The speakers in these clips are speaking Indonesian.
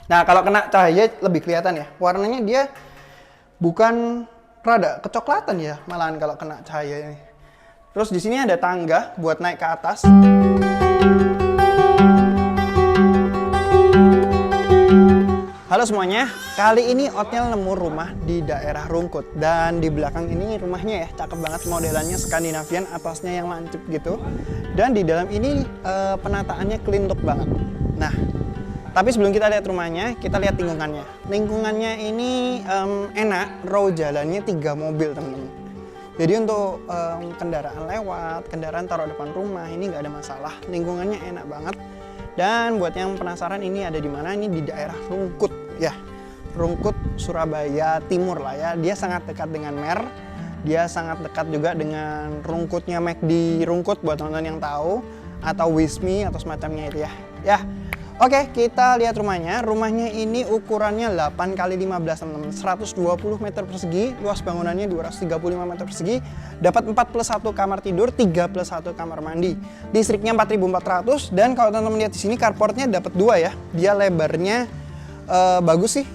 Nah, kalau kena cahaya lebih kelihatan ya. Warnanya dia bukan rada kecoklatan ya, malahan kalau kena cahaya ini. Terus di sini ada tangga buat naik ke atas. Halo semuanya, kali ini Otniel nemu rumah di daerah Rungkut. Dan di belakang ini rumahnya ya, cakep banget, modelannya Skandinavian, atasnya yang lancip gitu. Dan di dalam ini penataannya clean look banget. Nah, tapi sebelum kita lihat rumahnya, kita lihat lingkungannya. Lingkungannya ini enak, row jalannya 3 mobil teman-teman. Jadi untuk kendaraan lewat, kendaraan taruh depan rumah, ini nggak ada masalah. Lingkungannya enak banget. Dan buat yang penasaran ini ada di mana, ini di daerah Rungkut ya. Rungkut, Surabaya Timur lah ya. Dia sangat dekat dengan Mer. Dia sangat dekat juga dengan Rungkutnya McD Rungkut buat teman-teman yang tahu, atau Wismi atau semacamnya itu ya. Ya. Oke, kita lihat rumahnya. Rumahnya ini ukurannya 8 x 15 teman-teman. 120 meter persegi, luas bangunannya 235 meter persegi. Dapat 4 plus 1 kamar tidur, 3 plus 1 kamar mandi. Listriknya 4400 dan kalau teman-teman lihat di sini carportnya dapat 2 ya. Dia lebarnya bagus sih.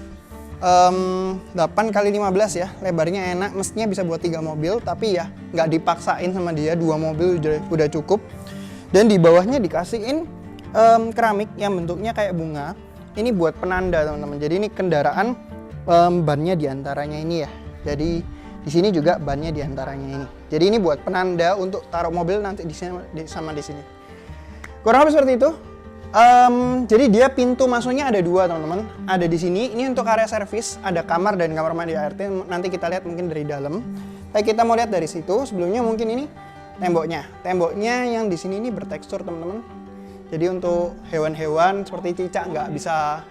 8 x 15 ya. Lebarnya enak, mestinya bisa buat 3 mobil, tapi ya nggak dipaksain sama dia, 2 mobil udah cukup. Dan di bawahnya dikasihin keramik yang bentuknya kayak bunga. Ini buat penanda teman-teman. Jadi ini kendaraan bannya diantaranya ini ya. Jadi di sini juga bannya diantaranya ini. Jadi ini buat penanda untuk taruh mobil nanti di sini sama di sini. Kurang lebih seperti itu. Jadi dia pintu masuknya ada 2 teman-teman. Ada di sini. Ini untuk area servis. Ada kamar dan kamar mandi ART. Nanti kita lihat mungkin dari dalam. Tapi kita mau lihat dari situ. Sebelumnya mungkin ini temboknya. Temboknya yang di sini ini bertekstur teman-teman. Jadi untuk hewan-hewan seperti cicak nggak bisa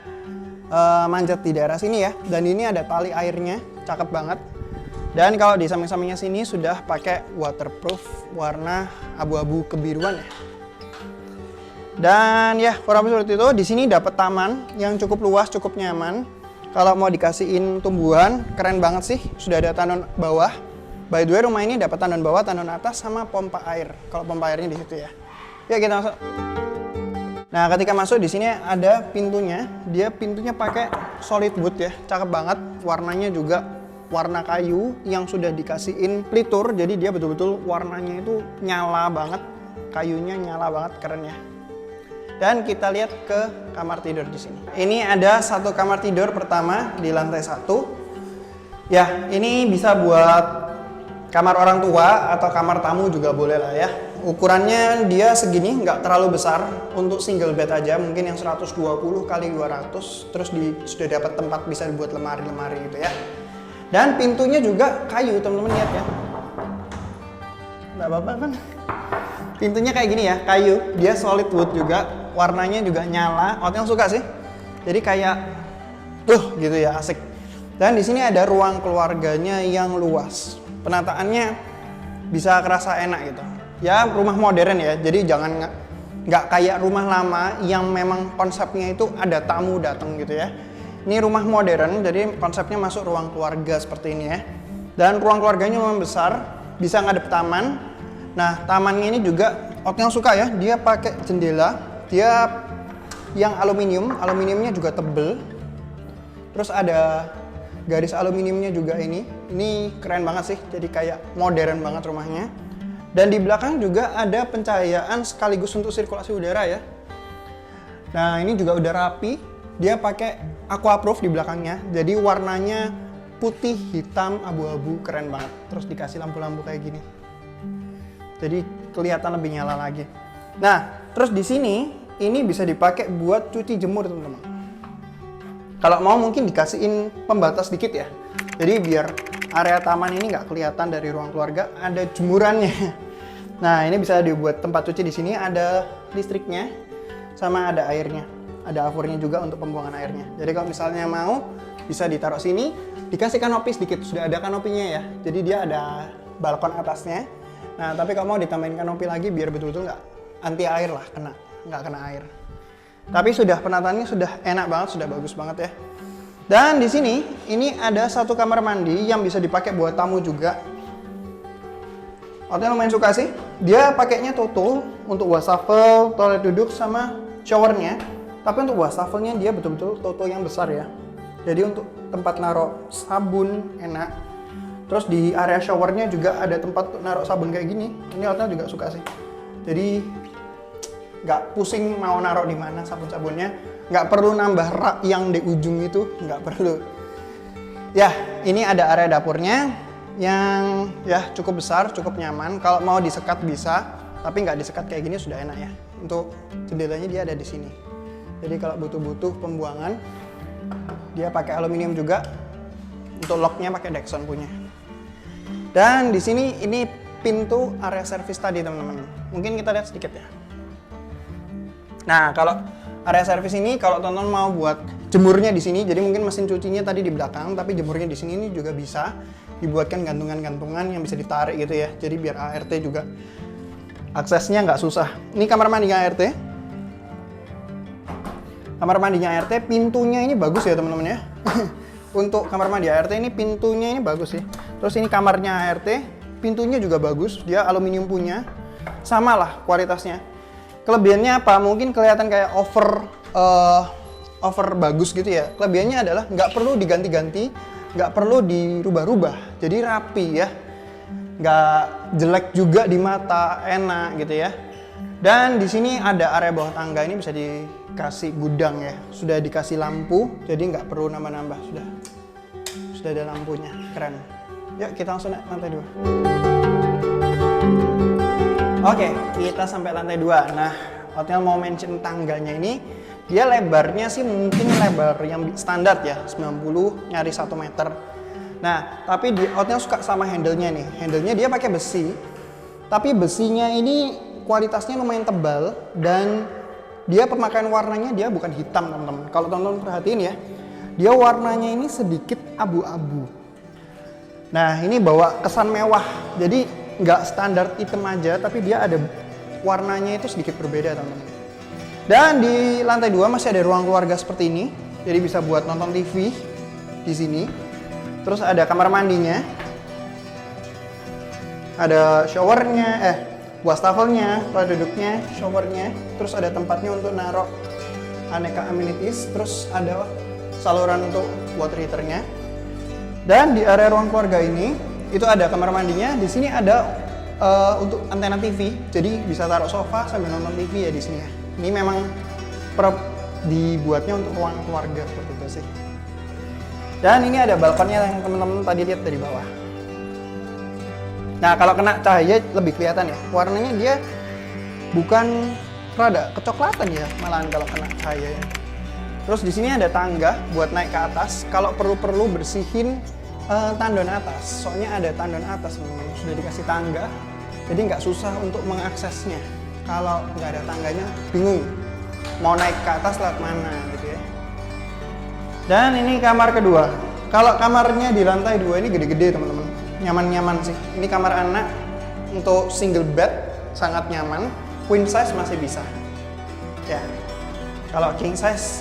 manjat di daerah sini ya. Dan ini ada tali airnya, cakep banget. Dan kalau di samping-sampingnya sini sudah pakai waterproof warna abu-abu kebiruan ya. Dan ya kurang lebih seperti itu. Di sini dapat taman yang cukup luas, cukup nyaman. Kalau mau dikasihin tumbuhan, keren banget sih. Sudah ada tandon bawah. By the way, rumah ini dapat tandon bawah, tandon atas, sama pompa air. Kalau pompa airnya di situ ya. Ya kita masuk. Nah, ketika masuk di sini ada pintunya. Dia pintunya pakai solid wood ya, cakep banget. Warnanya juga warna kayu yang sudah dikasihin pelitur. Jadi dia betul-betul warnanya itu nyala banget. Kayunya nyala banget, keren ya. Dan kita lihat ke kamar tidur di sini. Ini ada 1 kamar tidur pertama di lantai 1. Ya, ini bisa buat kamar orang tua atau kamar tamu juga boleh lah ya. Ukurannya dia segini, nggak terlalu besar. Untuk single bed aja, mungkin yang 120 x 200. Terus sudah dapat tempat bisa dibuat lemari-lemari gitu ya. Dan pintunya juga kayu, teman-teman lihat ya. Nggak apa-apa kan? Pintunya kayak gini ya, kayu. Dia solid wood juga, warnanya juga nyala. Otniel suka sih. Jadi kayak gitu ya, asik. Dan di sini ada ruang keluarganya yang luas. Penataannya bisa kerasa enak gitu. Ya rumah modern ya, jadi jangan nggak kayak rumah lama yang memang konsepnya itu ada tamu datang gitu ya. Ini rumah modern, jadi konsepnya masuk ruang keluarga seperti ini ya. Dan ruang keluarganya memang besar, bisa ngadep taman. Nah tamannya ini juga Otniel suka ya, dia pakai jendela, dia yang aluminiumnya juga tebel. Terus ada garis aluminiumnya juga ini keren banget sih, jadi kayak modern banget rumahnya. Dan di belakang juga ada pencahayaan sekaligus untuk sirkulasi udara ya. Nah ini juga udah rapi, dia pakai aquaproof di belakangnya, jadi warnanya putih, hitam, abu-abu, keren banget. Terus dikasih lampu-lampu kayak gini, jadi kelihatan lebih nyala lagi. Nah terus di sini ini bisa dipakai buat cuci jemur teman-teman. Kalau mau mungkin dikasihin pembatas dikit ya. Jadi biar area taman ini nggak kelihatan dari ruang keluarga, ada jemurannya. Nah ini bisa dibuat tempat cuci di sini, ada listriknya, sama ada airnya. Ada akurnya juga untuk pembuangan airnya. Jadi kalau misalnya mau, bisa ditaruh sini, dikasih kanopi sedikit, sudah ada kanopinya ya. Jadi dia ada balkon atasnya. Nah tapi kalau mau ditambahin kanopi lagi biar betul-betul nggak anti air lah, nggak kena air. Tapi sudah penataannya sudah enak banget, sudah bagus banget ya. Dan di sini ini ada 1 kamar mandi yang bisa dipakai buat tamu juga. Otniel lumayan suka sih. Dia pakainya toto untuk wastafel, toilet duduk sama showernya. Tapi untuk wastafelnya dia betul-betul toto yang besar ya. Jadi untuk tempat naruh sabun enak. Terus di area showernya juga ada tempat naruh sabun kayak gini. Ini Otniel juga suka sih. Jadi nggak pusing mau naruh di mana sabun-sabunnya. Nggak perlu nambah rak yang di ujung itu, nggak perlu. Ya, ini ada area dapurnya yang ya cukup besar, cukup nyaman. Kalau mau disekat bisa, tapi nggak disekat kayak gini sudah enak ya. Untuk jendelanya dia ada di sini. Jadi kalau butuh-butuh pembuangan, dia pakai aluminium juga. Untuk locknya pakai Dexon punya. Dan di sini ini pintu area servis tadi teman-teman. Mungkin kita lihat sedikit ya. Nah kalau area servis ini kalau teman-teman mau buat jemurnya di sini, jadi mungkin mesin cucinya tadi di belakang, tapi jemurnya di sini ini juga bisa dibuatkan gantungan-gantungan yang bisa ditarik gitu ya. Jadi biar ART juga aksesnya nggak susah. Ini kamar mandinya ART. Kamar mandinya ART, pintunya ini bagus ya teman-teman ya. Untuk kamar mandi ART ini pintunya ini bagus sih. Terus ini kamarnya ART, pintunya juga bagus, dia aluminium punya. Sama lah kualitasnya. Kelebihannya apa? Mungkin kelihatan kayak over bagus gitu ya. Kelebihannya adalah nggak perlu diganti-ganti, nggak perlu dirubah-rubah. Jadi rapi ya. Nggak jelek juga di mata, enak gitu ya. Dan di sini ada area bawah tangga, ini bisa dikasih gudang ya. Sudah dikasih lampu, jadi nggak perlu nambah-nambah. Sudah ada lampunya, keren. Yuk kita langsung naik lantai 2. Oke, kita sampai lantai 2. Nah, Otniel mau mention tangganya ini. Dia lebarnya sih mungkin lebar yang standar ya, 90 nyari 1 meter. Nah, tapi Otniel suka sama handle-nya nih. Handle-nya dia pakai besi. Tapi besinya ini kualitasnya lumayan tebal dan dia pemakaian warnanya dia bukan hitam teman-teman. Kalau teman-teman perhatiin ya, dia warnanya ini sedikit abu-abu. Nah ini bawa kesan mewah, jadi nggak standar hitam aja, tapi dia ada warnanya itu sedikit berbeda teman-teman. Dan di lantai 2 masih ada ruang keluarga seperti ini, jadi bisa buat nonton TV di sini. Terus ada kamar mandinya, ada showernya, wastafelnya, tempat duduknya, showernya, terus ada tempatnya untuk naruh aneka amenities, terus ada saluran untuk water heaternya. Dan di area ruang keluarga ini itu ada kamar mandinya. Di sini ada untuk antena TV, jadi bisa taruh sofa sambil nonton TV ya di sini ya. Ini memang dibuatnya untuk ruang keluarga seperti itu sih. Dan ini ada balkonnya yang teman-teman tadi lihat dari bawah. Nah kalau kena cahaya lebih kelihatan ya, warnanya dia bukan rada kecoklatan ya, malahan kalau kena cahaya ya. Terus di sini ada tangga buat naik ke atas. Kalau perlu bersihin tandon atas, soalnya ada tandon atas memang sudah dikasih tangga, jadi nggak susah untuk mengaksesnya. Kalau nggak ada tangganya bingung mau naik ke atas lewat mana gitu ya. Dan ini kamar kedua. Kalau kamarnya di lantai 2 ini gede-gede teman-teman. Nyaman-nyaman sih. Ini kamar anak untuk single bed sangat nyaman. Queen size masih bisa. Ya. Kalau king size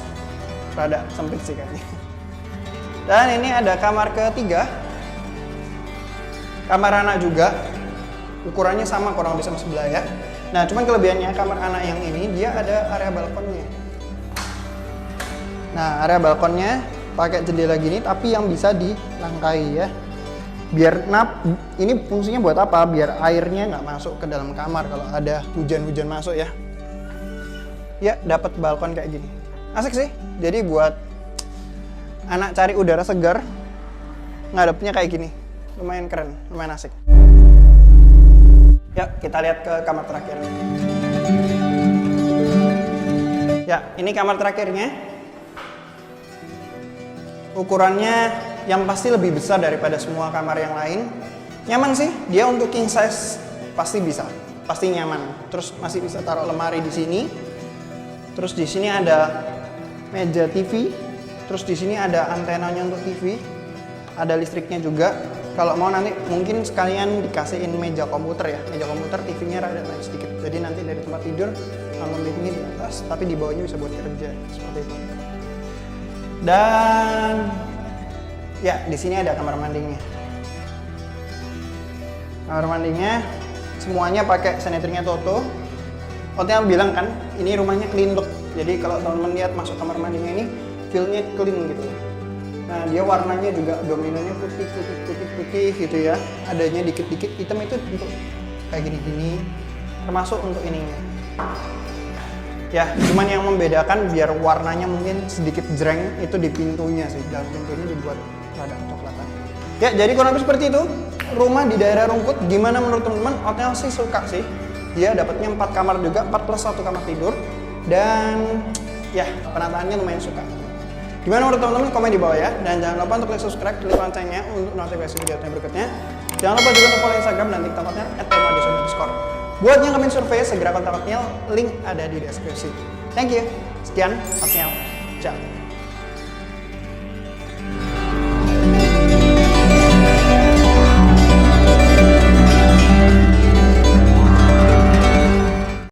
rada sempit sih kayaknya. Dan ini ada kamar ketiga. Kamar anak juga. Ukurannya sama kurang lebih sama sebelah ya. Nah, cuman kelebihannya kamar anak yang ini dia ada area balkonnya. Nah, area balkonnya pakai jendela gini tapi yang bisa dilangkai ya. Biar ini fungsinya buat apa? Biar airnya nggak masuk ke dalam kamar kalau ada hujan-hujan masuk ya. Ya, dapat balkon kayak gini. Asik sih. Jadi buat anak cari udara segar, ngadepnya kayak gini. Lumayan keren, lumayan asik. Ya, kita lihat ke kamar terakhir. Ya, ini kamar terakhirnya. Ukurannya yang pasti lebih besar daripada semua kamar yang lain. Nyaman sih, dia untuk king size pasti bisa, pasti nyaman. Terus masih bisa taruh lemari di sini. Terus di sini ada meja TV. Terus di sini ada antenanya untuk TV. Ada listriknya juga. Kalau mau nanti mungkin sekalian dikasihin meja komputer ya. Meja komputer TV-nya rada naik sedikit. Jadi nanti dari tempat tidur nonton TV-nya di atas, tapi di bawahnya bisa buat kerja seperti itu. Dan ya, di sini ada kamar mandinya. Kamar mandinya semuanya pakai sanitary-nya Toto. Otniel bilang kan, ini rumahnya clean look Jadi kalau teman-teman lihat masuk kamar mandinya ini, feel-nya clean gitu. Nah, dia warnanya juga dominannya putih gitu ya. Adanya dikit-dikit hitam itu untuk kayak gini-gini, termasuk untuk ini. Ya, cuman yang membedakan biar warnanya mungkin sedikit jreng itu di pintunya sih. Dalam pintunya dibuat rada coklatan. Ya, jadi kurang lebih seperti itu. Rumah di daerah Rungkut, gimana menurut teman-teman? Hotel sih suka sih. Dia dapatnya 4 kamar juga, 4 plus 1 kamar tidur. Dan ya, penataannya lumayan suka. Gimana menurut teman-teman? Komen di bawah ya. Dan jangan lupa untuk klik subscribe, klik loncengnya untuk notifikasi video berikutnya. Jangan lupa juga untuk follow Instagram dan TikToknya @tomadison_. Buat yang komen survei, segera kontak Otniel, link ada di deskripsi. Thank you. Sekian, Otniel. Ciao.